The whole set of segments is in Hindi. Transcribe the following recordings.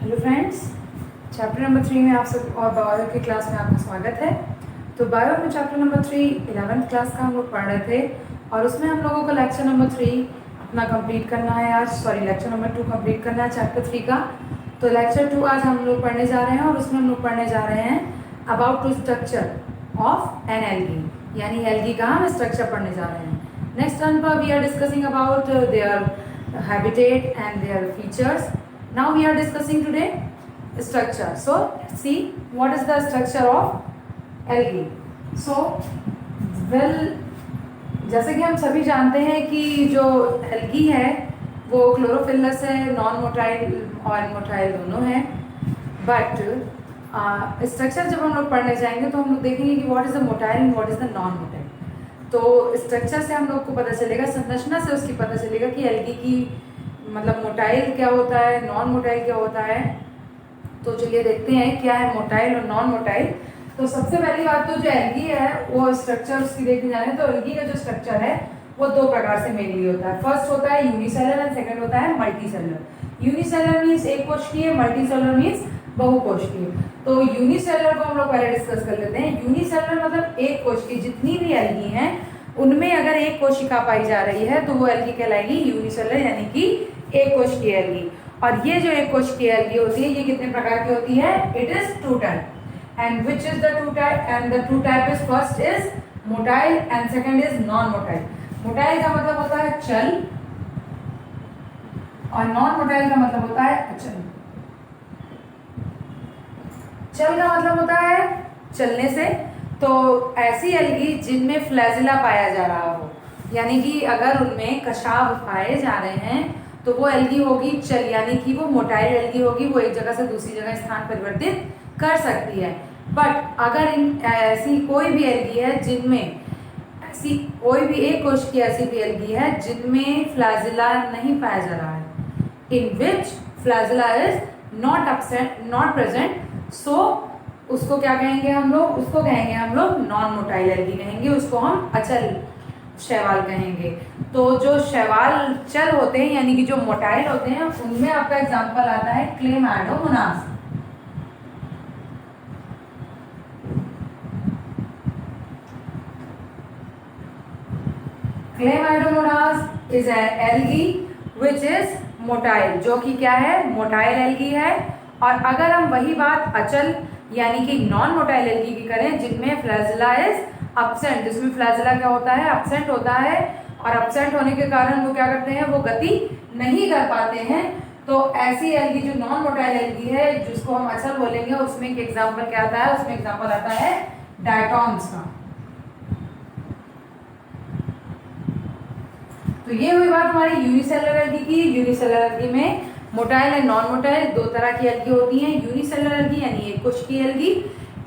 हेलो फ्रेंड्स, चैप्टर नंबर 3 में आप सब और बायो की क्लास में आपका स्वागत है। तो बायो में चैप्टर नंबर 3 11th क्लास का हम लोग पढ़ रहे थे और उसमें हम लोगों को लेक्चर नंबर 3 अपना कंप्लीट करना है आज। लेक्चर नंबर 2 कंप्लीट करना है चैप्टर 3 का। तो लेक्चर 2 आज हम लोग पढ़ने जा रहे हैं और उसमें हम लोग पढ़ने जा रहे हैं about to structure of an algae, यानी एल्गी का हम स्ट्रक्चर पढ़ने जा रहे हैं। नेक्स्ट टर्न पर we are discussing about their habitat and their features. Now we are discussing today structure. So see what is the structure of algae. So well, जैसे कि हम सभी जानते हैं कि जो एल्गी है वो क्लोरोफिलस है, नॉन मोटाइल और मोटाइल दोनों है। बट स्ट्रक्चर जब हम लोग पढ़ने जाएंगे तो हम लोग देखेंगे कि what is the motile and what is the non motile. तो स्ट्रक्चर से हम लोग को पता चलेगा, संरचना से उसकी पता चलेगा कि एल्गी की मतलब मोटाइल क्या होता है, नॉन मोटाइल क्या होता है। तो चलिए देखते हैं क्या है मोटाइल और नॉन मोटाइल। तो सबसे पहली बात तो जो एल्गी है वो स्ट्रक्चर उसकी देखने जाने तो एल्गी का जो स्ट्रक्चर है वो दो प्रकार से मेनली होता है। फर्स्ट होता है यूनिसेलर एंड सेकंड होता है मल्टीसेलर। यूनिसेलर मीन्स एक कोशिकीय, मल्टीसेलर मीन्स बहुकोशिकीय। तो यूनिसेलर को हम लोग पहले डिस्कस कर लेते हैं। यूनिसेलर मतलब एक कोशिकीय, जितनी भी एल्गी हैं उनमें अगर एक कोशिका पाई जा रही है तो वो एल्गी कहलाएगी यूनिसेलर, यानी कि एक कोशिकीय एल्गी। और ये जो एक कोशिकीय एल्गी होती है ये कितने प्रकार की होती है? It is two type. And which is the two type? And the two type is first is motile and second is non motile. Motile का मतलब होता है चल और नॉन मोटाइल का मतलब होता है अचल। चल का मतलब होता है चलने से, तो ऐसी एल्गी जिनमें फ्लैजिला पाया जा रहा हो, यानी कि अगर उनमें कशाव पाए जा रहे हैं तो वो एल्गी होगी चल, यानी कि वो मोटाइल एल्गी होगी। वो एक जगह से दूसरी जगह स्थान परिवर्तित कर सकती है। बट अगर ऐसी कोई भी एल्गी है जिनमें ऐसी कोई भी एक कोश की ऐसी भी एल्गी है जिनमें फ्लैजिला नहीं पाया जा रहा है, इन which flagella is not present, सो उसको क्या कहेंगे हम लोग? उसको कहेंगे हम लोग नॉन मोटाइल एल्गी कहेंगे, उसको हम अचल शैवाल कहेंगे। तो जो शैवाल चल होते हैं यानी कि जो मोटाइल होते हैं उनमें आपका एग्जांपल आता है Chlamydomonas. Chlamydomonas is an algae which is motile, जो कि क्या है? मोटाइल एल्गी है। और अगर हम वही बात अचल यानी कि नॉन मोटाइल एल्गी की करें जिनमें फ्लैजिला इज एब्सेंट, जिसमें फ्लैजिला क्या होता है? एब्सेंट होता है। और एब्सेंट होने के कारण वो क्या करते हैं? वो गति नहीं कर पाते हैं। तो ऐसी एल्गी जो नॉन मोटाइल एल्गी है जिसको हम अचल बोलेंगे, उसमें एक एग्जांपल क्या आता है? उसमें एग्जांपल आता है डायटॉम्स का। तो ये हुई बात हमारी यूनिसेलर एल्गी की। यूनिसेलर एल्गी में मोटाइल एंड नॉन मोटाइल दो तरह की एल्गी होती हैं। यूनिसेलर एल्गी यानी एक कोशिकीय एल्गी,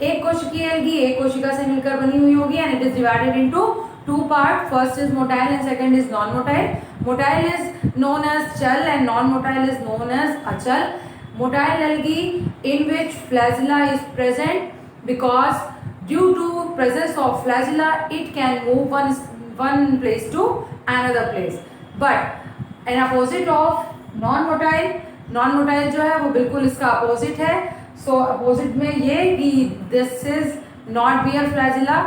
एक कोशिकीय एल्गी एक कोशिका से मिलकर बनी हुई होगी and it is divided into two part. First is motile and second is non motile. Motile is known as चल and non motile is known as अचल। Motile algae in which flagella is present because due to presence of flagella it can move one place to another place. But an opposite of non motail जो है वो बिल्कुल इसका अपोजिट है। सो अपोजिट में ये कि this is not bear flagella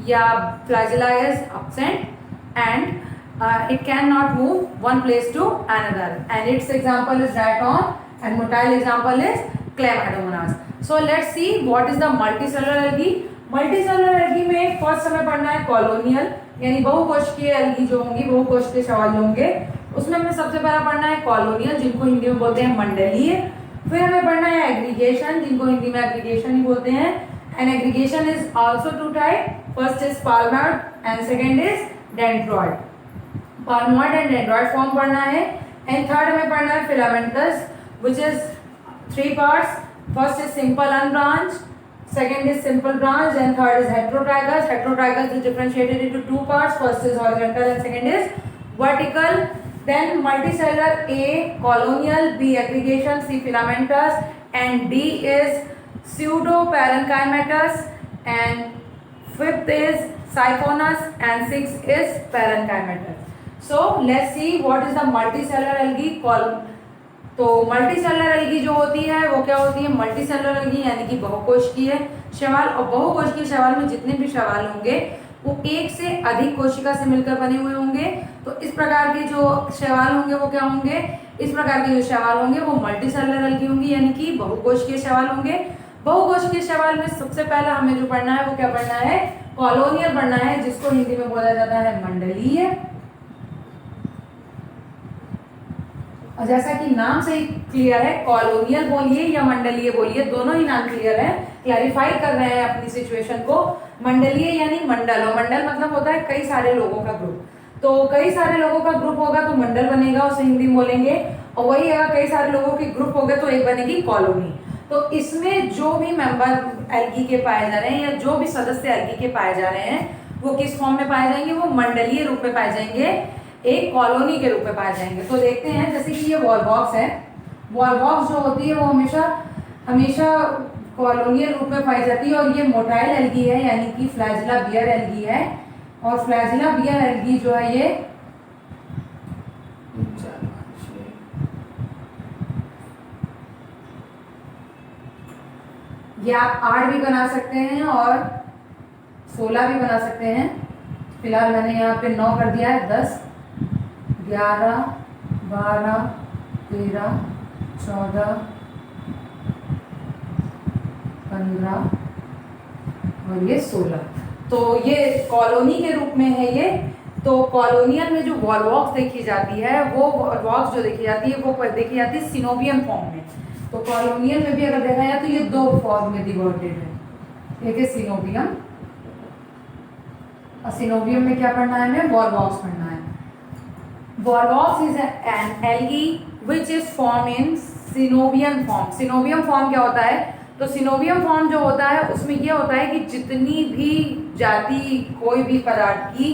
या flagella is absent and it can not move one place to another and its example is diatom and motile example is chlamydomonas. So let's see what is the multicellular algae. Multicellular algae में फर्स्ट हमें पढ़ना है कॉलोनियल, यानी बहुकोशिकीय एल्गी जो होंगी, बहुकोशिकीय शैवाल जो होंगे, उसमें हमें सबसे पहला पढ़ना है कॉलोनियल, जिनको हिंदी में बोलते हैं मंडलीय। फिर हमें पढ़ना है एग्रीगेशन, जिनको हिंदी में एग्रीगेशन ही बोलते हैं। And aggregation is also two type, first is palmelloid and second is dendroid. Palmelloid and dendroid form पढ़ना है। एंड थर्ड हमें पढ़ना है filamentous which is three parts. First is simple unbranch, second is simple branch and third is heterotrygus. Heterotrygus is differentiated into two parts, first is horizontal and second is vertical. Then multicellular, A colonial, B aggregation, C filamentous and D is pseudoparenchymatous and fifth is siphonous and sixth is parenchymatous. So let's see what is the multicellular algae. तो मल्टी सेलुलर एल्गी जो होती है वो क्या होती है, मल्टी सेलुलर एल्गी यानी कि बहुकोशिकीय शैवाल। और बहुकोशिकीय शैवाल में जितने भी शैवाल होंगे वो एक से अधिक कोशिका से मिलकर बने हुए होंगे। तो इस प्रकार के जो शैवाल होंगे वो क्या होंगे, इस प्रकार के जो शैवाल होंगे वो मल्टी सेलुलर एल्गी होंगी यानी कि बहुकोशिकीय शैवाल होंगे। बहुकोशिकीय शैवाल में सबसे पहला हमें जो पढ़ना है वो क्या पढ़ना है, कॉलोनियल पढ़ना है, जिसको हिंदी में बोला जाता है मंडलीय। और जैसा कि नाम से ही क्लियर है, कॉलोनियल बोलिए या मंडलीय बोलिए, दोनों ही नाम क्लियर है, क्लैरिफाई कर रहे हैं अपनी सिचुएशन को। मंडलीय यानी मंडल, और मंडल मतलब होता है कई सारे लोगों का ग्रुप। तो कई सारे लोगों का ग्रुप होगा तो मंडल बनेगा, उसे हिंदी में बोलेंगे। और वही अगर कई सारे लोगों के ग्रुप हो गए तो एक बनेगी कॉलोनी। तो इसमें जो भी मेंबर एल्गी के पाए जा रहे हैं या जो भी सदस्य एल्गी के पाए जा रहे हैं वो किस फॉर्म में पाए जाएंगे, वो मंडलीय रूप में पाए जाएंगे, एक कॉलोनी के रूप में पाए जाएंगे। तो देखते हैं, जैसे कि ये वॉलबॉक्स है, वॉलबॉक्स जो होती है वो हमेशा कॉलोनियल रूप में पाई जाती है। और ये मोटाइल एल्गी है यानी कि फ्लैजिला बियर एल्गी है। और फ्लैजिला बियर एल्गी जो है ये आप 8 भी बना सकते हैं और 16 भी बना सकते हैं। फिलहाल मैंने यहाँ पे 9 कर दिया है। 10, 11, 12, 13, 14, 15 और ये 16। तो ये कॉलोनी के रूप में है ये। तो कॉलोनियल में जो वॉलवॉक्स देखी जाती है, वो वॉलवॉक्स जो देखी जाती है वो देखी जाती है सिनोबियम फॉर्म में। तो कॉलोनियल में भी अगर देखा जाए तो ये 2 फॉर्म में डिवाइडेड है, एक है सिनोबियम और सिनोबियम में क्या पढ़ना है, हमें वॉलवॉक्स पढ़ना है। Volvox is an algae which is form in coenobium form. Coenobium form क्या होता है, तो सिनोबियम फॉर्म जो होता है उसमें यह होता है कि जितनी भी जाति कोई भी पदार्थ की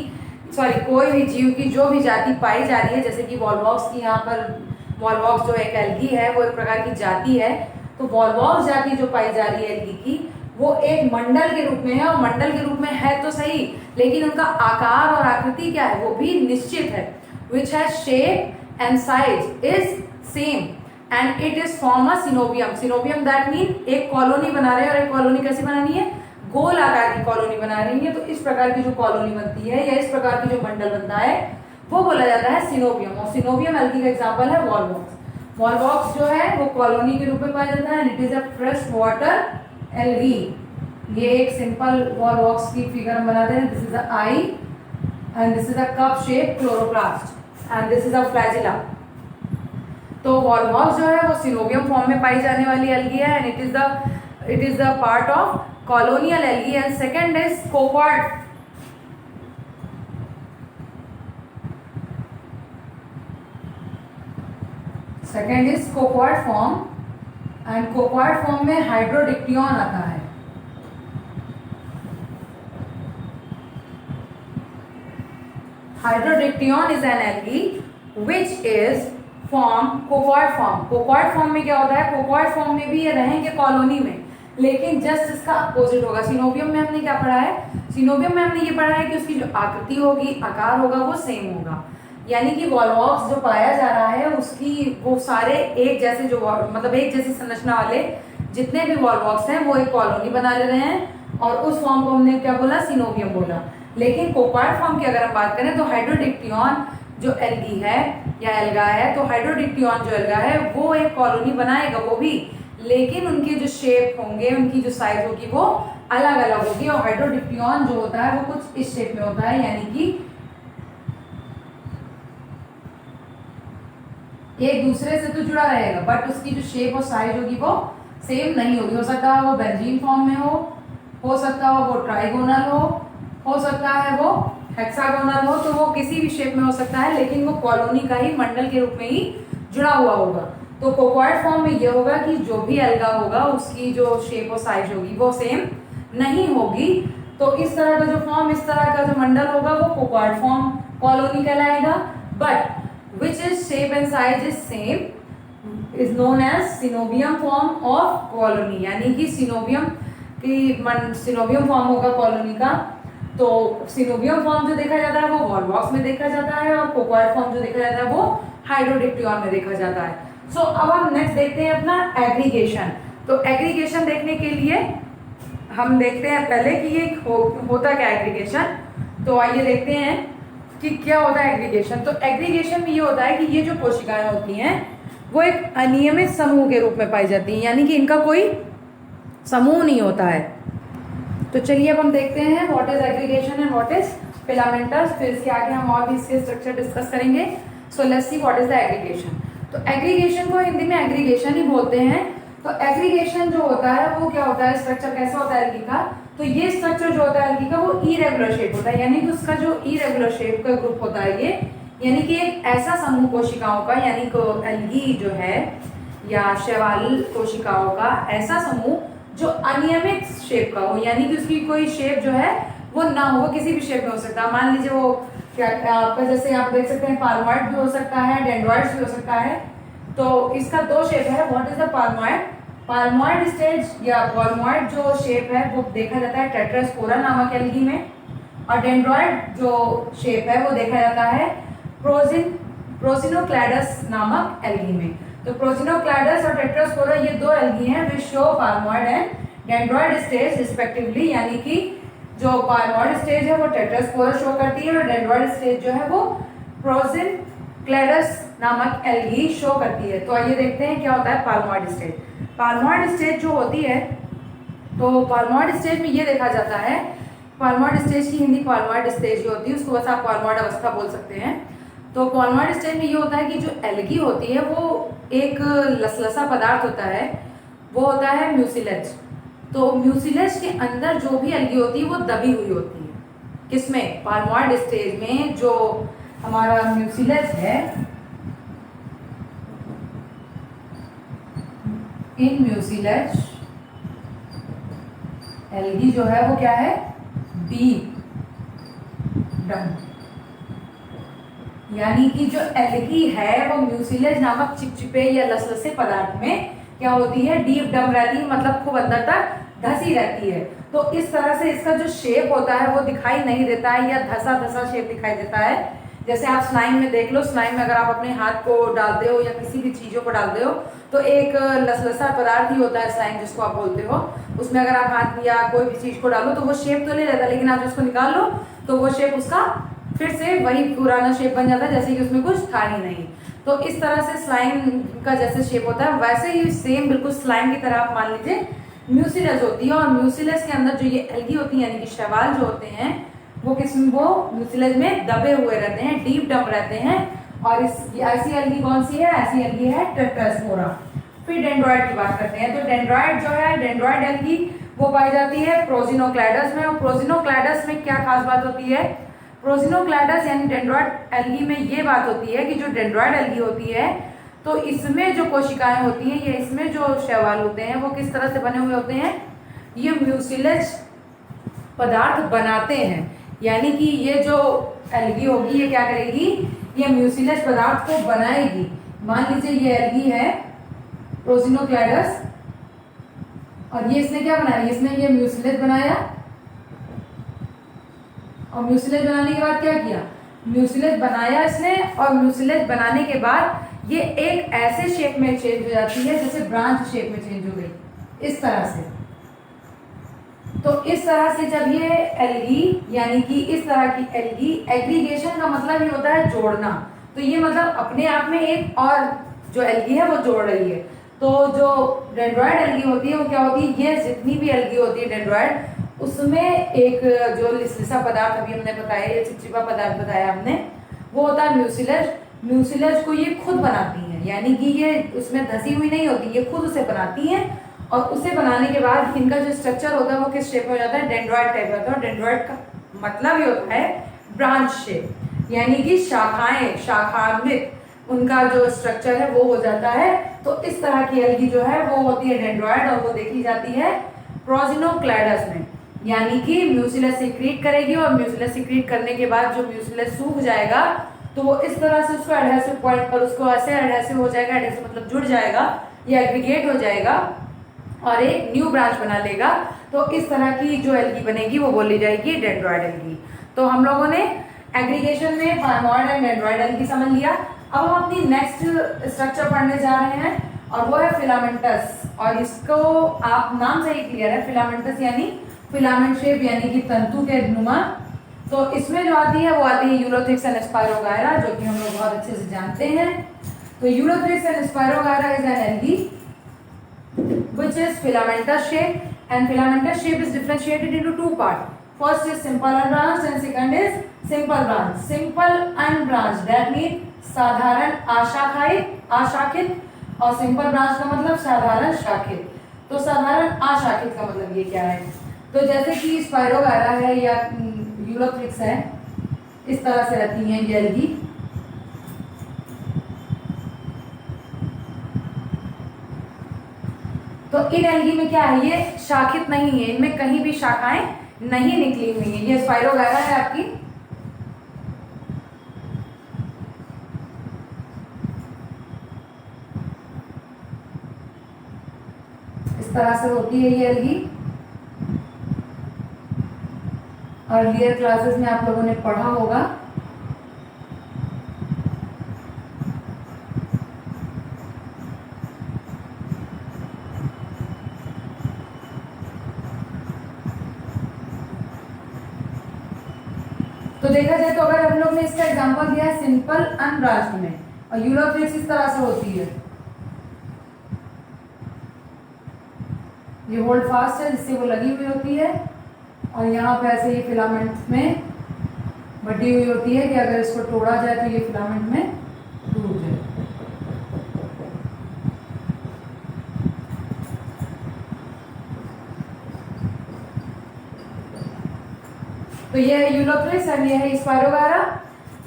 कोई भी जीव की जो भी जाति पाई जा रही है, जैसे कि वॉलवॉक्स की यहाँ पर वॉलवॉक्स जो एक एल्गी है वो एक प्रकार की जाति है। तो वॉलवॉक्स जाति जो पाई जा रही है एल्गी की वो एक मंडल के रूप में है। और मंडल के रूप में है तो सही, लेकिन उनका आकार और आकृति क्या है वो भी निश्चित है। which has shape and size is same and it is form a synobium. Synobium that mean एक कॉलोनी बना रहे हैं, और एक कॉलोनी कैसी बनानी है, गोल आकार की कॉलोनी बना रही है। तो इस प्रकार की जो कॉलोनी बनती है या इस प्रकार की जो मंडल बनता है वो बोला जाता है सिनोबियम। और सिनोबियम एल्गी का एग्जांपल है वॉलवॉक्स। वॉलवॉक्स जो है वो कॉलोनी के रूप में पाया जाता है। It is a fresh water algae. ये एक सिंपल वॉलवॉक्स की फिगर हम बनाते हैं। This is a I and this is a cup shape chloroplast and this is a flagella. तो वॉलवॉक्स जो है वो सिनोबियम फॉर्म में पाई जाने वाली एल्गी है and it is the part of colonial algae. And second is coccoid. Second is coccoid form and coccoid form में हाइड्रोडिक्टियन आता है। Hydrodictyon is an algae which is form coccoid form. Coccoid form में क्या होता है, कोक्वाड फॉर्म में भी ये रहेंगे कॉलोनी में, लेकिन जस्ट इसका अपोजिट होगा। सिनोबियम में हमने क्या पढ़ा है, सिनोबियम में हमने ये पढ़ा है कि उसकी जो आकृति होगी, आकार होगा वो सेम होगा। यानी कि वॉलवॉक्स जो पाया जा रहा है उसकी वो सारे एक जैसे जो मतलब एक जैसी संरचना वाले जितने भी वॉलवॉक्स हैं वो एक कॉलोनी बना ले रहे हैं और उस फॉर्म को हमने क्या बोला, सिनोबियम बोला। लेकिन कोक्वाड फॉर्म की अगर हम बात करें तो हाइड्रोडिक्टियन जो एल्गी है या एल्गा है, तो हाइड्रोडिक्टियन जो एल्गा है वो एक कॉलोनी बनाएगा वो भी, लेकिन उनके जो शेप होंगे, उनकी जो साइज होगी वो अलग अलग होगी। और हाइड्रोडिक्टियन जो होता है वो कुछ इस शेप में होता है, यानी कि एक दूसरे से तो जुड़ा रहेगा बट उसकी जो शेप और साइज होगी वो सेम नहीं होगी। हो सकता है वो बेंजीन फॉर्म में हो सकता है वो ट्राइगोनल हो सकता है वो हेक्सागोनल हो, तो वो किसी भी शेप में हो सकता है, लेकिन वो कॉलोनी का ही मंडल के रूप में ही जुड़ा हुआ होगा। तो कोक्वाड फॉर्म में ये होगा कि जो भी एल्गा होगा उसकी जो शेप और साइज होगी वो सेम नहीं होगी। तो इस तरह का जो फॉर्म, इस तरह का जो मंडल होगा वो कोक्वाड फॉर्म कॉलोनी कहलाएगा। But which is shape and size is same is known as synobium form of colony। यानी कि सिनोबियम फॉर्म होगा कॉलोनी का। तो सिनोबियम फॉर्म जो देखा जाता है वो वॉलवॉक्स में देखा जाता है और कोक्वाड फॉर्म जो देखा जाता है वो हाइड्रोडिक्टियन में देखा जाता है। सो अब हम नेक्स्ट देखते हैं अपना एग्रीगेशन। तो एग्रीगेशन देखने के लिए हम देखते हैं पहले कि ये होता क्या है एग्रीगेशन। तो आइए देखते हैं कि क्या होता है एग्रीगेशन। तो एग्रीगेशन में ये होता है कि ये जो कोशिकाएं होती हैं वो एक अनियमित समूह के रूप में पाई जाती हैं, यानी कि इनका कोई समूह नहीं होता है। तो चलिए अब हम देखते हैं what is aggregation and what is filamentous. फिर इसके आगे हम और भी इसके स्ट्रक्चर डिस्कस करेंगे। सो let's see what is the aggregation. तो एग्रीगेशन को हिंदी में एग्रीगेशन ही बोलते हैं। तो एग्रीगेशन जो होता है वो क्या होता है, स्ट्रक्चर कैसा होता है एल्गी का। तो ये स्ट्रक्चर जो होता है एल्गी का वो इरेगुलर शेप होता है, यानी कि उसका जो इरेगुलर शेप का ग्रुप होता है ये, यानी कि एक ऐसा समूह कोशिकाओं का, यानी कि एल्गी जो है या शैवाल कोशिकाओं का ऐसा समूह जो अनियमित शेप का हो, यानी कि उसकी कोई शेप जो है वो ना हो, वो किसी भी शेप में हो सकता है। मान लीजिए वो क्या आपका, जैसे आप देख सकते हैं पाल्मॉइड भी हो सकता है, डेंड्रॉइड्स भी हो सकता है। तो इसका दो शेप है। What is the palmelloid? Palmelloid stage या पाल्मॉइड जो शेप है वो देखा जाता है टेट्रास्पोरा नामक एल्गी में, और डेंड्रॉइड जो शेप है वो देखा जाता है प्रोसिनोक्लैडस नामक एल्गी में। तो प्रोसिनोक्लैडस और टेट्रास्पोरा ये दो एल्गी हैं which show palmelloid and dendroid stage respectively, यानी कि जो पाल्मॉइड स्टेज है वो टेट्रास्पोरा शो करती है और डेंड्रॉइड स्टेज जो है वो प्रोसिनोक्लैडस नामक एल्गी शो करती है। तो आइए देखते हैं क्या होता है पाल्मॉइड स्टेज। पाल्मॉइड स्टेज जो होती है, तो पाल्मॉइड स्टेज में ये देखा जाता है, पाल्मॉइड स्टेज की हिंदी पाल्मॉइड स्टेज ही होती है, उसको बस आप पाल्मॉइड अवस्था बोल सकते हैं। तो पाल्मॉइड स्टेज में ये होता है कि जो एल्गी होती है वो एक लसलसा पदार्थ होता है, वो होता है म्यूसिलेज। तो म्यूसिलेज के अंदर जो भी एल्गी होती है वो दबी हुई होती है। किसमें? पाल्मॉइड स्टेज में जो हमारा म्यूसिलेज है, इन म्यूसिलेज एल्गी जो है वो क्या है, डीप डम, यानी कि जो एल्गी है वो म्यूसिलेज नामक चिपचिपे या लसलसे पदार्थ में क्या होती है, डीप डम रहती है, मतलब खूब अंदर तक धसी रहती है। तो इस तरह से इसका जो शेप होता है वो दिखाई नहीं देता है या धसा धसा शेप दिखाई देता है। जैसे आप स्लाइम में देख लो, स्लाइम में अगर आप अपने हाथ को डालते हो या किसी भी चीजों को डालते हो तो एक लसलसा पदार्थ ही होता है स्लाइम जिसको आप बोलते हो। उसमें अगर आप हाथ या कोई भी चीज को डालो तो वो शेप तो ले लेता, लेकिन आप उसको निकाल लो तो वो शेप उसका फिर से वही पुराना शेप बन जाता है, जैसे कि उसमें कुछ था ही नहीं। तो इस तरह से स्लाइम का जैसे शेप होता है वैसे ही सेम बिल्कुल स्लाइम की तरह आप मान लीजिए म्यूसिलेज होती है। और म्यूसिलेज के अंदर जो ये एल्गी होती है, यानी कि शैवाल जो होते हैं वो वो म्यूसिलेज में दबे हुए रहते हैं, डीप डम रहते हैं। और ऐसी एल्गी कौन सी है? ऐसी एल्गी है टेट्रास्पोरा। फिर डेंड्रॉइड की बात करते हैं। तो डेंड्रॉइड जो है, डेंड्रॉइड एल्गी वो पाई जाती है प्रोसिनोक्लैडस में। और प्रोसिनोक्लैडस में क्या खास बात होती है? प्रोसिनोक्लैडस यानी डेंड्रॉइड एल्गी में ये बात होती है कि जो डेंड्रॉइड एल्गी होती है तो इसमें जो कोशिकाएं होती हैं या इसमें जो शैवाल होते हैं वो किस तरह से बने हुए होते हैं, ये म्यूसिलेज पदार्थ बनाते हैं। यानी कि ये जो एल्गी होगी ये क्या करेगी, ये म्यूसिलेज पदार्थ को बनाएगी। मान लीजिए ये एल्गी है प्रोसिनोक्लैडस और ये इसने क्या बनाया, इसने ये म्यूसिलेज बनाया और म्यूसिलेज बनाने के बाद क्या किया, म्यूसिलेज बनाया इसने। और म्यूसिलेज बनाने के बाद ये एक ऐसे शेप में चेंज हो जाती है जैसे ब्रांच शेप में चेंज हो गई, इस तरह से। तो इस तरह से जब ये एल्गी यानी कि इस तरह की एल्गी, एग्रीगेशन का मतलब ये होता है जोड़ना। तो ये मतलब अपने आप में एक और जो एल्गी है वो जोड़ रही है। तो जो डेंड्रॉइड एल्गी होती है वो क्या होती है, ये जितनी भी एल्गी होती है डेंड्रॉइड उसमें एक जो लिसलिसा पदार्थ अभी हमने बताया, ये चिपचिपा पदार्थ बताया हमने, वो होता है म्यूसिलेज। म्यूसिलेज को ये खुद बनाती हैं, यानी कि ये उसमें धसी हुई नहीं होती, ये खुद उसे बनाती हैं। और उसे बनाने के बाद इनका जो स्ट्रक्चर होता है वो किस शेप में हो जाता है, डेंड्रॉइड टाइप होता है। डेंड्रॉइड का मतलब ये होता है ब्रांच शेप, यानी कि शाखाएं, शाखान्वित उनका जो स्ट्रक्चर है वो हो जाता है। तो इस तरह की एल्गी जो है वो होती है डेंड्रॉइड और वो देखी जाती है प्रोसिनोक्लैडस में, यानी कि म्यूसिलेज सीक्रेट करेगी और म्यूसिलेज सीक्रेट करने के बाद जो म्यूसिलेज सूख जाएगा तो वो इस तरह से उसको एडहेसिव पॉइंट पर उसको ऐसे एडहेसिव हो जाएगा, एडहेसिव मतलब जुड़ जाएगा या एग्रीगेट हो जाएगा और एक न्यू ब्रांच बना लेगा। तो इस तरह की जो एल्गी बनेगी वो बोली जाएगी डेंड्रॉइड एल्गी। तो हम लोगों ने एग्रीगेशन में पाल्मॉइड एंड डेंड्रॉइड एल्गी समझ लिया। अब हम अपनी नेक्स्ट स्ट्रक्चर पढ़ने जा रहे हैं और वो है फिलामेंटस। और इसको आप नाम से ही क्लियर है, फिलामेंटस यानी फिलामेंट शेप यानी कि तंतु के नुमा। तो इसमें जो आती है वो आती है यूरोथ्रिक्स एंड स्पायरोगायरा, जो कि हम लोग बहुत अच्छे से जानते हैं। तो ulothrix and spirogyra is an algae which is filamentous shape and filamentous shape is differentiated into two parts. First is simple unbranched and second is simple branch. Simple unbranched that means साधारण अशाखित और सिंपल ब्रांच का मतलब साधारण शाखित। तो साधारण अशाखित का मतलब ये क्या है? तो जैसे कि स्पायरोगायरा है या यूरोथ्रिक्स है, इस तरह से रहती हैं ये एल्गी। तो इन एल्गी में क्या है, ये शाखित नहीं है, इनमें कहीं भी शाखाएं नहीं निकली हुई है। ये स्पायरोगायरा है आपकी, इस तरह से होती है ये एल्गी। अर्लियर क्लासेस में आप लोगों ने पढ़ा होगा। तो देखा जाए तो अगर हम लोग ने इसका एग्जांपल दिया है सिंपल अनब्रांच्ड में, और यूरोथ्रिक्स इस तरह से होती है, ये होल्ड फास्ट है जिससे वो लगी हुई होती है, और यहाँ पे ऐसे ये फिलामेंट में बटी हुई होती है कि अगर इसको तोड़ा जाए तो ये फिलामेंट में टूट जाए। तो ये है यूरोथ्रिक्स एंड ये है spirogyra.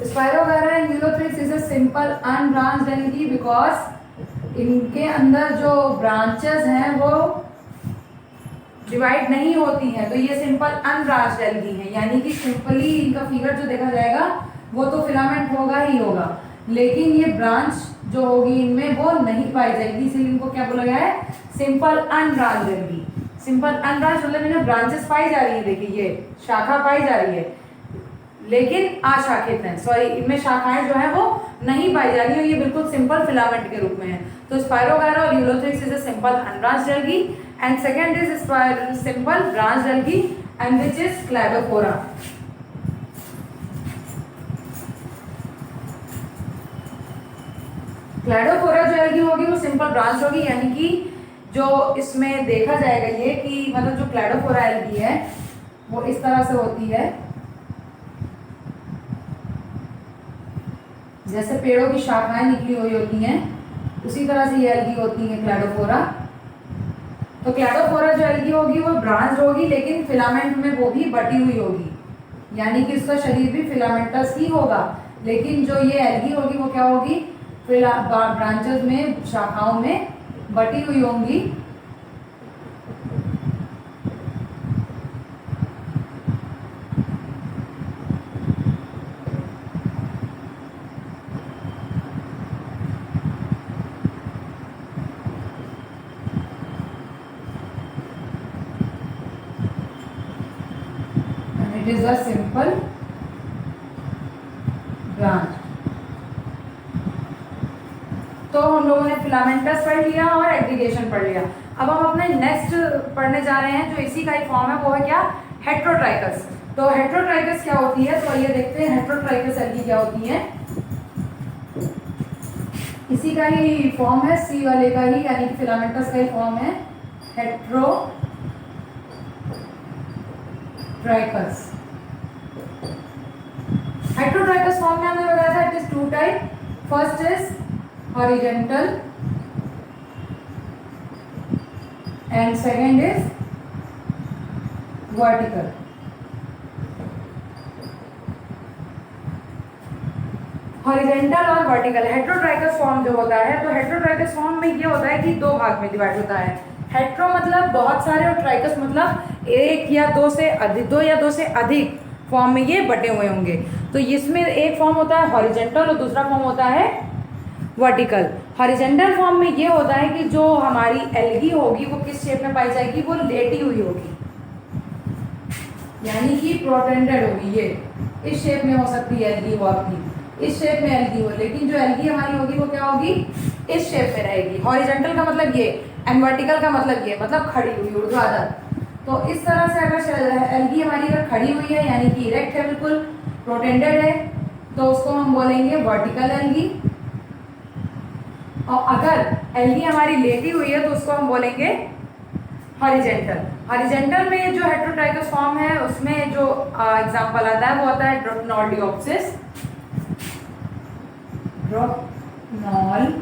Spirogyra and ulothrix is a simple unbranched algae because इनके अंदर जो ब्रांचेस हैं वो डिवाइड नहीं होती हैं। तो ये सिंपल अनब्रांच्ड एल्गी है, यानी कि सिंपली इनका फिगर जो देखा जाएगा वो तो फिलामेंट होगा ही होगा, लेकिन ये ब्रांच जो होगी इनमें वो नहीं पाई जाएगी, इसलिए इनको क्या बोला गया है, simple unbranched algae. Simple unbranched मतलब इनमें ब्रांचेस पाई जा रही है, देखिए ये शाखा पाई जा रही है लेकिन अशाखित है, सॉरी इनमें शाखाएं जो है वो नहीं पाई जा रही है, ये बिल्कुल सिंपल फिलामेंट के रूप में है। तो स्पायरोगायरा और ulothrix is a simple unbranched algae and second is simple branched algae and which is cladophora. Cladophora जो एल्गी होगी वो सिंपल ब्रांच होगी, यानी कि जो इसमें देखा जाएगा ये कि मतलब जो क्लैडोफोरा एल्गी है वो इस तरह से होती है, जैसे पेड़ों की शाखाएं निकली हुई होती हैं उसी तरह से ये एल्गी होती है क्लैडोफोरा। तो क्लैडोफोरा जो एल्गी होगी वो ब्रांच होगी लेकिन फिलामेंट में वो भी बटी हुई होगी, यानी कि उसका शरीर भी फिलामेंटस ही होगा, लेकिन जो ये एल्गी होगी वो क्या होगी, ब्रांचेस में शाखाओं में बटी हुई होंगी। It is a simple branch। तो हम लोगों ने फिलामेंटस पढ़ लिया और एग्रीगेशन पढ़ लिया। अब हम अपने नेक्स्ट पढ़ने जा रहे हैं जो इसी का ही फॉर्म है, वो है क्या, हेट्रोट्राइकस। तो हेट्रोट्राइकस क्या होती है, तो ये देखते हैं हेट्रोट्राइकस एल्गी क्या होती है। इसी का ही फॉर्म है, सी वाले का ही, यानी कि फिलामेंटस का ही फॉर्म है हेट्रोट्राइकस। हेट्रोट्राइकस फॉर्म में हमने बताया था it is two type, first is horizontal and second is vertical। Horizontal और वर्टिकल हेट्रोट्राइकस फॉर्म जो होता है, तो हेट्रोट्राइकस फॉर्म में ये होता है कि दो भाग में डिवाइड होता है। हेट्रो मतलब बहुत सारे और ट्राइकस मतलब एक या दो से अधिक, दो या दो से अधिक फॉर्म में ये बटे हुए होंगे। तो इसमें एक फॉर्म होता है हॉरिजेंटल और दूसरा फॉर्म होता है वर्टिकल। हॉरिजेंटल फॉर्म में ये होता है कि जो हमारी एल्गी होगी वो किस शेप में पाई जाएगी, वो लेटी हुई होगी, यानी कि प्रोटेंडेड होगी, ये इस शेप में हो सकती है एल्गी वो अपनी। इस शेप में एल्गी हो, लेकिन जो एल्गी हमारी होगी वो क्या होगी, इस शेप में रहेगी। हॉरिजॉन्टल का मतलब ये एंड वर्टिकल का मतलब ये, मतलब खड़ी हुई, ऊर्ध्वाधर। तो इस तरह से अगर एल्गी हमारी अगर खड़ी हुई है यानी कि इरेक्ट है, बिल्कुल प्रोटेंडेड है, तो उसको हम बोलेंगे वर्टिकल एल्गी। और अगर एल्गी हमारी लेटी हुई है तो उसको हम बोलेंगे हॉरिजॉन्टल। हॉरिजॉन्टल में जो हेटेरोट्राइकोस फॉर्म है उसमें जो एग्जांपल आता है वो आता है ड्रोपनोडियोप्सिस, ड्रोपनोडियोप्सिस।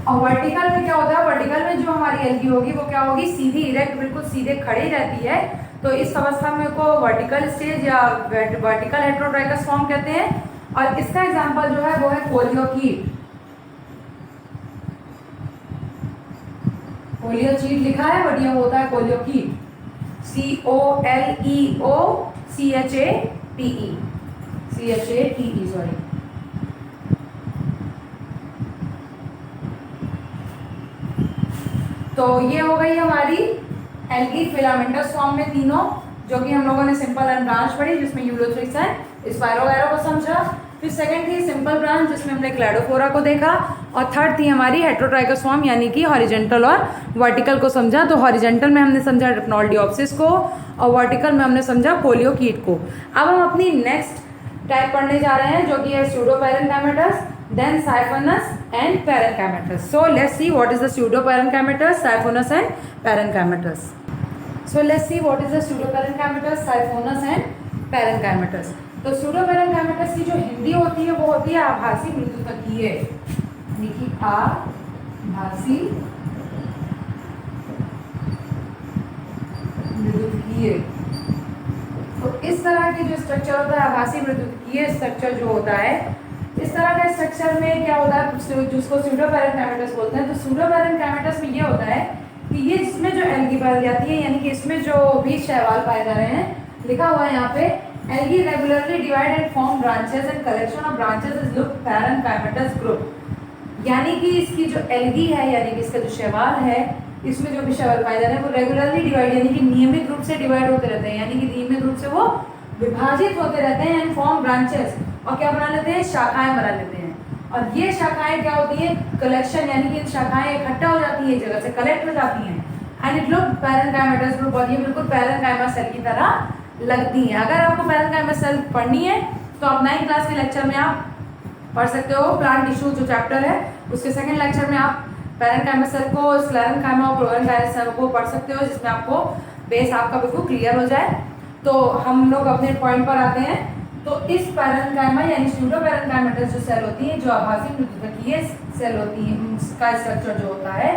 और वर्टिकल में क्या होता है, वर्टिकल में जो हमारी एल्गी होगी वो क्या होगी, सीधी इरेक्ट, बिल्कुल सीधे खड़ी रहती है। तो इस अवस्था में को वर्टिकल स्टेज या वर्टिकल हेटेरोट्राइकोस फॉर्म कहते हैं। और इसका एग्जांपल जो है वो है कोलियोकीट। कोलियोचीट लिखा है बट ये होता है कोलियोकीट, COLEOCHATE, सॉरी। तो ये हो गई हमारी एल्गी फिलामेंटस फॉर्म में तीनों, जो कि हम लोगों ने सिंपल एंड ब्रांच पढ़ी जिसमें यूलोथ्रिक्स है, स्पायरोगैरा को समझा। फिर सेकंड थी सिंपल ब्रांच जिसमें हमने क्लैडोफोरा को देखा। और थर्ड थी हमारी हेटेरोट्राइकोस फॉर्म यानी कि हॉरिजॉन्टल और वर्टिकल को समझा। तो हॉरिजॉन्टल में हमने समझा ड्रोपनोडियोप्सिस को और वर्टिकल में हमने समझा कोलियोकीट को। अब हम अपनी नेक्स्ट टाइप पढ़ने जा रहे हैं जो कि है स्यूडोपेरेन्काइमेटस, then Siphonos and Parenchymatous. So let's see what is the Pseudoparenchymatous, Siphonos and Parenchymatous. So let's see what is the Pseudoparenchymatous, Siphonos and Parenchymatous. तो Pseudoparenchymatous की जो हिंदी होती है वो होती है आभासी मृदुतकीय, देखिए आभासी मृदुतकीय। तो इस तरह की जो स्ट्रक्चर होता है आभासी मृदुतकीय स्ट्रक्चर जो होता है, इस तरह का स्ट्रक्चर में क्या होता है जिसको स्यूडोपेरेन्काइमेटस बोलते हैं। तो स्यूडोपेरेन्काइमेटस में ये होता है कि ये इसमें जो एल्गी पाई जाती है यानी कि इसमें जो भी शैवाल पाए जा रहे हैं, लिखा हुआ है यहाँ पे algae regularly divide and form branches and collection of branches is look parenchymatous group. यानी कि इसकी जो एल्गी है यानी कि इसका जो शैवाल है, इसमें जो भी शैवाल पाए जा रहे हैं वो रेगुलरली डिवाइड यानी कि नियमित रूप से डिवाइड होते रहते हैं, यानी कि नियमित रूप से वो विभाजित होते रहते हैं एंड फॉर्म ब्रांचेस, और क्या बना लेते हैं, शाखाएं बना लेते हैं। और ये शाखाएं क्या होती है, कलेक्शन, यानी कि शाखाएं इकट्ठा हो जाती है, एक जगह से कलेक्ट हो जाती हैं and it look parenchymatous group, और ये बिल्कुल पेरेन्काइमा सेल की तरह लगती हैं। अगर आपको पेरेन्काइमा सेल पढ़नी है तो आप 9th क्लास के लेक्चर में आप पढ़ सकते हो, प्लांट टिश्यू जो चैप्टर है उसके सेकंड लेक्चर में आप पेरेन्काइमा सेल को, स्क्लेरेन्काइमा और क्लोरेन्काइमा सेल को पढ़ सकते हो, जिसमें आपको बेस आपका बिल्कुल क्लियर हो जाए। तो हम लोग अपने पॉइंट पर आते हैं। तो इस पेरेन्काइमा यानी स्यूडोपेरेन्काइमेटस जो सेल होती है, जो आभासी मृदुतकीय सेल होती है, उसका स्ट्रक्चर जो होता है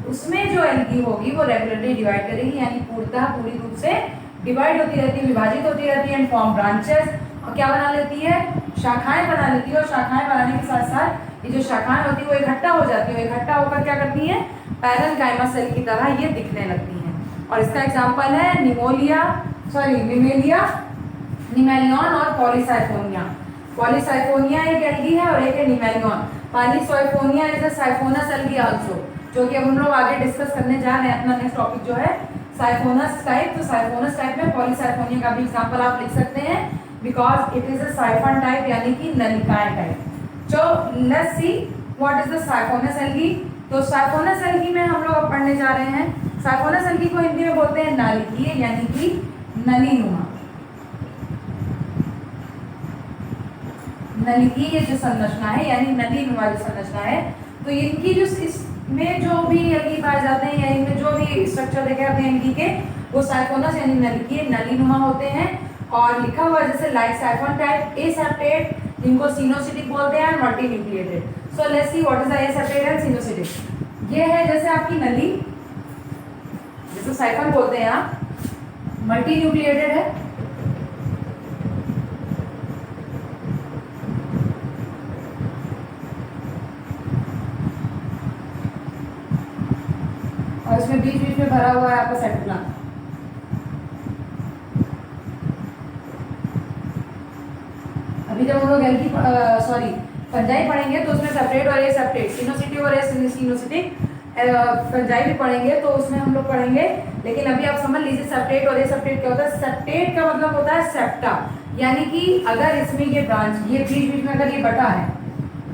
उसमें जो एल्गी होगी वो रेगुलरली डिवाइड करेगी, यानी पूर्णतः पूरी रूप से डिवाइड होती रहती है, विभाजित होती रहती है एंड फॉर्म ब्रांचेस, और क्या बना लेती है, शाखाएं बना लेती है। और शाखाएं बनाने के साथ साथ ये जो शाखाएं होती है वो इकट्ठा हो जाती है, इकट्ठा होकर क्या करती है, पेरेन्काइमा सेल की तरह ये दिखने लगती हैं। और इसका एग्जाम्पल है निमेलियन और पॉलीसाइफोनिया। पॉलीसाइफोनिया एक एल्गी है और एक है nemalion. Polysiphonia is a siphonous algae also, जो कि अब हम लोग आगे डिस्कस करने जा रहे हैं। अपना नेक्स्ट टॉपिक जो है साइफोनस टाइप। तो साइफोनस टाइप में पॉलीसाइफोनिया का भी एग्जांपल आप लिख सकते हैं, because it is a siphon type यानी कि नलिकाएं टाइप। तो let's see what is the siphonous algae. तो साइफोनस एल्गी में हम लोग अब पढ़ने जा रहे हैं, साइफोनस एल्गी को हिंदी में बोलते हैं नालिकीय यानी कि नलीनुमा। नलिकीय जो संरचना है यानी नलीनुमा जो संरचना है, तो इनकी जो इसमें जो भी एल्गी पाए जाते हैं या इनमें जो भी स्ट्रक्चर देखे जाते हैं एल्गी के, वो साइफोनस यानी नलिकीय नलीनुमा होते हैं। और लिखा हुआ जैसे लाइक साइफन टाइप, एसेप्टेट जिनको सिनोसिटिक बोलते हैं, multi nucleated. So let's see what is the aseptate and coenocytic. ये है जैसे आपकी नली, जैसे साइफन बोलते हैं आप, मल्टी न्यूक्लिएटेड है, और इसमें बीच बीच में भरा हुआ है आपका साइटोप्लाज्म। अभी जब हम लोग फंजाई पढ़ेंगे तो उसमें सेपरेट और एसेप्टेट, सिनोसिटिक और एसिनोसिटिक फंजाई भी पढ़ेंगे तो उसमें हम लोग पढ़ेंगे, लेकिन अभी आप समझ लीजिए सेप्टेट और एसेप्टेट क्या होता है। सेप्टेट का मतलब होता है सेप्टा, यानी कि अगर इसमें ये ब्रांच, ये बीच बीच में अगर ये बटा है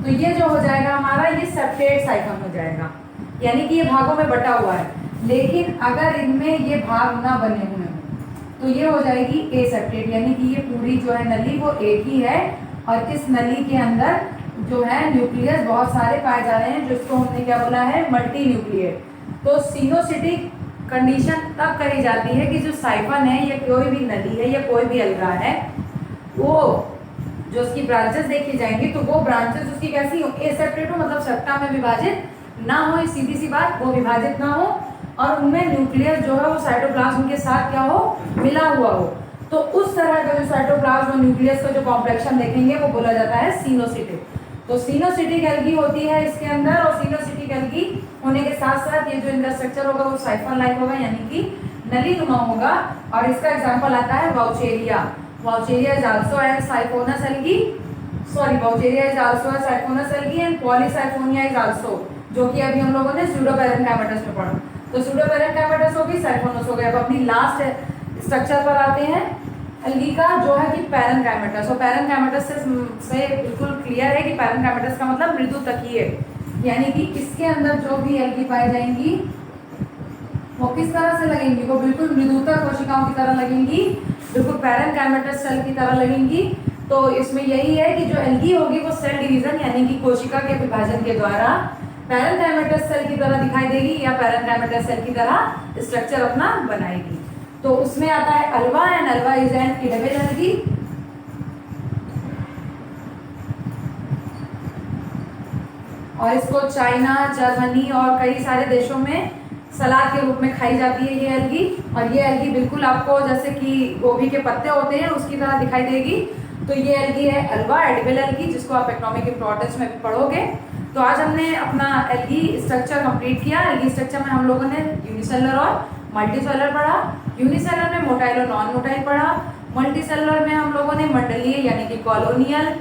तो ये जो हो जाएगा हमारा, ये सेप्टेट साइफन हो जाएगा, यानी कि ये भागों में बटा हुआ है। लेकिन अगर इनमें ये भाग ना बने हुए हों तो ये हो जाएगी एसेप्टेट, यानी कि ये पूरी जो है नली वो एक ही है और इस नली के अंदर जो है न्यूक्लियस बहुत सारे पाए जा रहे हैं, जिसको हमने क्या बोला है, मल्टी न्यूक्लिएट। तो सिनोसिटिक कंडीशन तब कही जाती है कि जो साइफन है या कोई भी नली है या कोई भी अलगा है, वो जो उसकी ब्रांचेस देखी जाएंगी तो वो ब्रांचेस उसकी कैसी हो, एसेप्टेट हो, मतलब सेप्टा में विभाजित ना हो, सीधी सी बात, वो विभाजित ना हो और उनमें न्यूक्लियस जो है वो साइटोप्लाज्म के साथ क्या हो, मिला हुआ हो। तो उस तरह का जो साइटोप्लाज्म और न्यूक्लियस का जो कॉम्प्लेक्शन देखेंगे वो बोला जाता है सिनोसिटिक। तो सिनोसिटिक एल्गी होती है इसके अंदर, और सिनोसिटिक एल्गी होने के साथ साथ ये जो इनका स्ट्रक्चर होगा वो साइफन लाइक होगा, यानी कि नली नुमा होगा। और इसका एग्जांपल आता है vaucheria. Vaucheria is also an siphonous algae, sorry vaucheria is also a siphonous algae and polysiphonia is also, जो कि अभी हम लोगों ने स्यूडोपेरेन्काइमेटस में पढ़ा। तो स्यूडोपेरेन्काइमेटस हो गई, साइफोनस हो गया। अब अपनी लास्ट स्ट्रक्चर पर आते हैं एल्गी का, जो है कि पैरेन्काइमेटस। और पैरेन्काइमेटस से बिल्कुल क्लियर है कि पैरेन्काइमेटस का मतलब मृदु तकीय, यानी कि इसके अंदर जो भी एल्गी पाई जाएंगी वो किस तरह से लगेंगी, वो बिल्कुल मृदुतर कोशिकाओं की तरह लगेंगी, बिल्कुल पैरेन्काइमेटस सेल की तरह लगेंगी। तो इसमें यही है कि जो एल्गी होगी वो सेल डिवीजन यानी कि कोशिका के विभाजन के द्वारा पैरेन्काइमेटस सेल की तरह दिखाई देगी या पैरेन्काइमेटस सेल की तरह स्ट्रक्चर अपना बनाएगी। तो उसमें आता है Alva, and Alva is an edible algae. और इसको चाइना, जर्मनी और कई सारे देशों में सलाद के रूप में खाई जाती है ये एल्गी। और ये एल्गी बिल्कुल आपको जैसे कि गोभी के पत्ते होते हैं उसकी तरह दिखाई देगी। तो ये एल्गी है अल्वा, एडिबल एल्गी, जिसको आप इकोनॉमिक इंपॉर्टेंस में भी पढ़ोगे। तो आज हमने अपना एल्गी स्ट्रक्चर कंप्लीट किया। एल्गी स्ट्रक्चर में हम लोगों ने यूनिसेलुलर और मल्टीसेलुलर पढ़ा। यूनिसेलुलर में मोटाइल और नॉन मोटाइल पढ़ा। मल्टीसेलुलर में हम लोगों ने मंडलीय यानी कि कॉलोनियल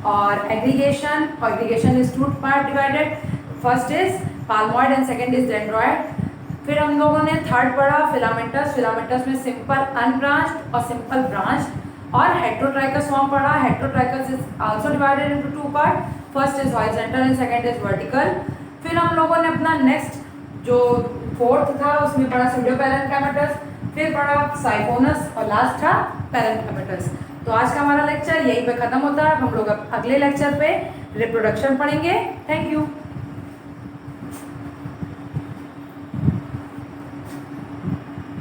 और aggregation. Aggregation is two part divided, first is palmelloid and second is dendroid. फिर हम लोगों ने थर्ड पढ़ा फिलामेंटस। फिलामेंटस में सिंपल अनब्रांच्ड और सिंपल ब्रांच्ड। और हेट्रोट्राइकस फॉर्म पढ़ा। Heterotrichous is also divided into two part, first is horizontal and second is vertical. फिर हम लोगों ने अपना नेक्स्ट जो फोर्थ था उसमें पढ़ा स्यूडोपेरेन्काइमेटस, फिर पढ़ा साइफोनस और लास्ट था पेरेन्काइमेटस। तो आज का हमारा लेक्चर यहीं पे खत्म होता है। हम लोग अगले लेक्चर पे रिप्रोडक्शन पढ़ेंगे। Thank you.